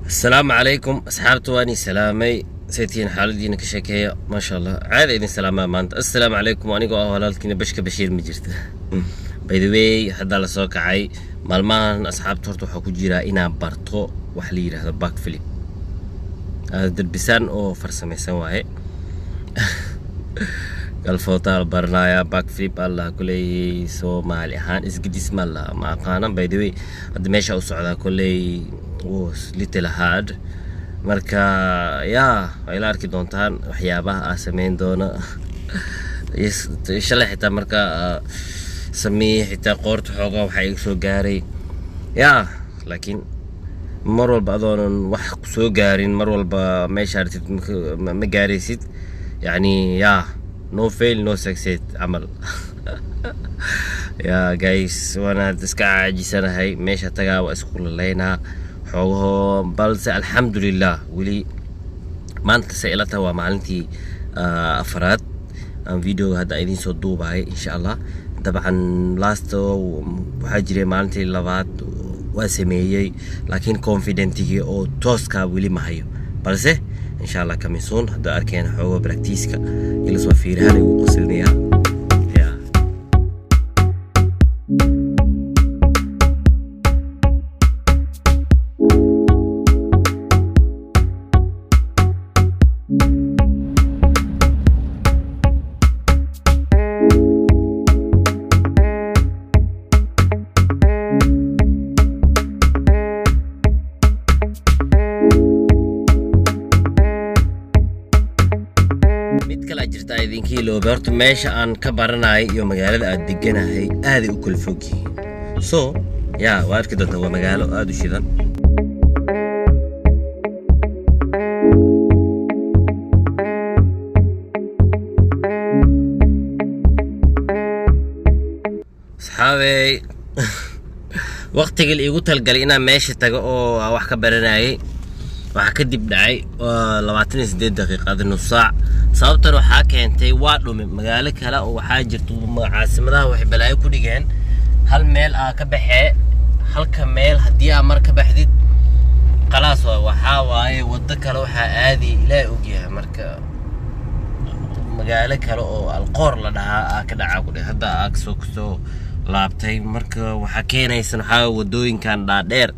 السلام عليكم أصحابتي واني سلامي سيتين حالدينا كشكية ما شاء الله عادي إذن سلامة مانت السلام عليكم وانيقو أهوالالكينا بشكا بشير مجرته by the way hadda la soo kacay maalmahan asxaabta horta waxa ku jira inaan barto wax la yiraahdo backflip dalbisan oo farsamaysan waaye galfootaal barnaaya backflip Allah kulay Soomaali ahaan isgidis ma la ma aqaanan by the way hadda meesha u socdaa kulay was little hard marka ay la arki doontaan waxyaabaha aan sameyn doono inshallah xitaa marka سميه حتى قرط حوقه وحي سو غاري يا لكن مر والبا اظن wax soo gaarin mar walba meesha artid ma gaaraysid يعني يا no fail no success عمل يا guys وانا iska caajisanahay meesha tagaa waa isku leeyna xoogo balse alxamdulillah wali maanta saylata waa maalintii afraad aan video hadda idin soo duubay insha Allah طبعا لاستو وحاجري مالتي لبعض واسميي لكن كونفيدنتي او توسكا ولي ما هيو بلسه ان شاء الله كميسون هذا اركان حو براكتيسكا يلا سو فيرها لي وصلنيها idinki loo barto meesha aan ka baranay iyo magaalada aad deganahay aad u kala fog yihiin so ya waa arki doontaa waa magaalo aad u shidan saxaabay waqtiga iigu talgalay inaan meesha tago oo wax ka baranay waxa ka dib dhacay 28 daqiiqad nus saac sababtan waxa keentay waa dhume magaalo kale oo waxa jirto caasimadaha wax balaayo ku dhigeen hal meel ka baxee halka meel hadii aad mar ka baxdid qalaas waxa waaye wada kale waxa aadi ilaa ogyahay marka magaalo kale oo alqoor la dhahaa ka dhaca ku hadda aad soo laabtay marka waxa keenaysan waxa wadooyinkan dhaadheer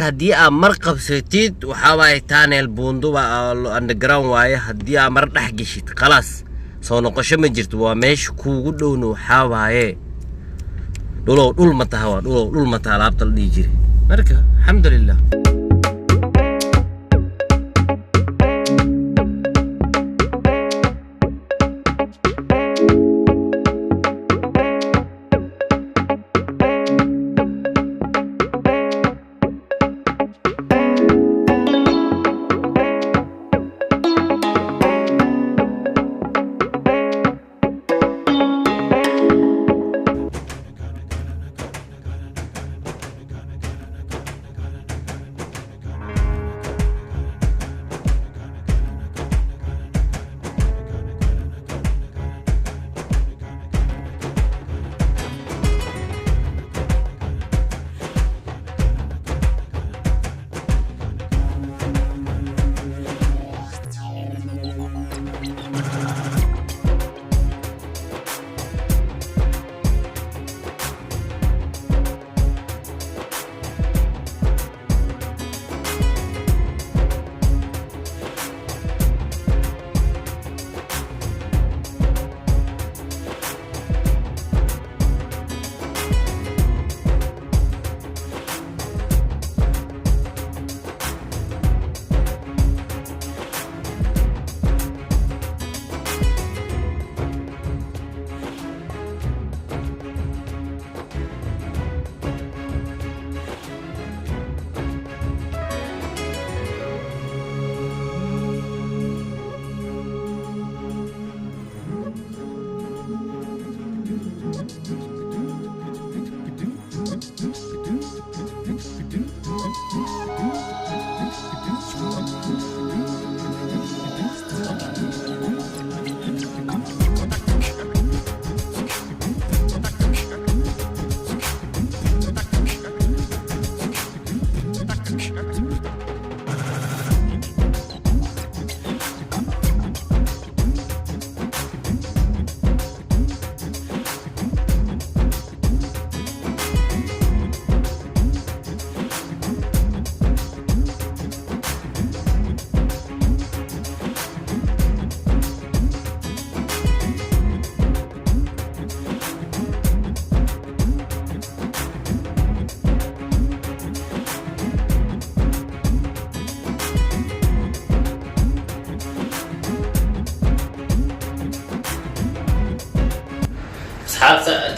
hadii aad mar qabsatid waxa way tunnel buundo waa underground waaye hadii aad mar dhex gashid khalaas soo noqosho ma jirto waa meesha kuugu dhowno waxa waaye dhul ma taha laabta la dhigi jiray marka alxamdulillah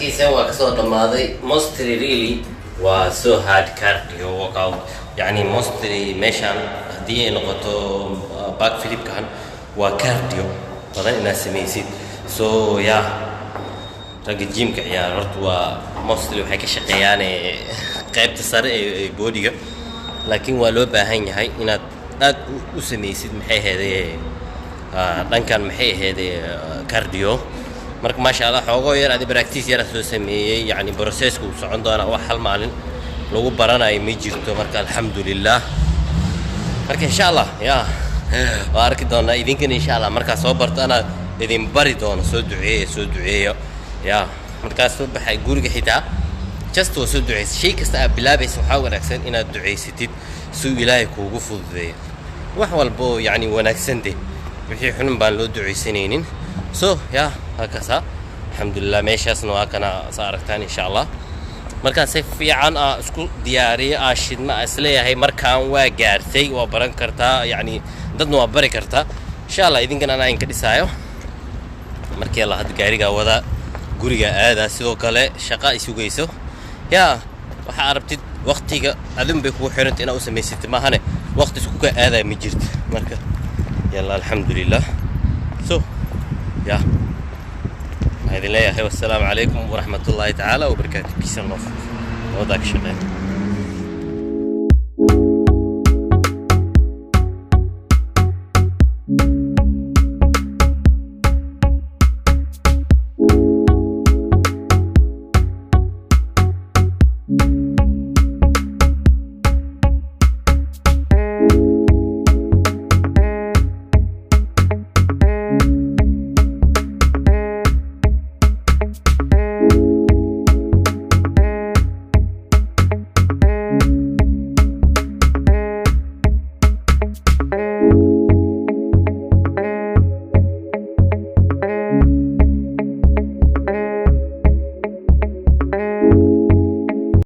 arkaysan waa kasoo dhamaaday mostly really waa so hard cardio workout yani mostly meeshan haddii ay noqoto back flip kan waa cardio badan inaad samaysid so yeah ragga gymka ciyaar horta waa mostly waxay ka shaqeeyaan qaybta sare ee bodyga laakiin waa loo baahan yahay inaad aad u samaysid maxay ahaydee dhankan maxay ahaydee cardio marka maasha Allah xoogo yar aad practice yar soo sameeyay yani processku socon doona wax hal maalin lagu baranayo ma jirto marka alxamdulillah marka insha Allah yaa waa arki doonaa idinkana insha Allah marka soo barto ana idin bari doono soo duceeyo yaa marka soo baxay guriga xitaa just soo duceeyo shay kasta aad bilaabayso waxa wanaagsan inaad duceysatid si Ilaahay kuugu fududeeyo wax walbo yani wanaagsan wixii xun baan loo duceysanaynin so yaa هكذا الحمد لله ماشياسنا وهكذا صارتان إن شاء الله مركان سيف في عن اسكو دياري أشيد ما أسليه هي مركان وجارتي وبرن كرتا يعني ضدنا وبري كرتا إن شاء الله إذا كان أنا إنك ديسايو مركي الله هاد جاري جوذا جوريجا هذا سو كله شقاء سو جيسو يا وحاربت وقتي أذن بكو حرنت أنا أسمي ست ما هني وقت سكوك هذا مجرد مركا يلا الحمد لله سو يا هذه الله والسلام عليكم ورحمة الله تعالى وبركاته. بيس الله وذاك شغال.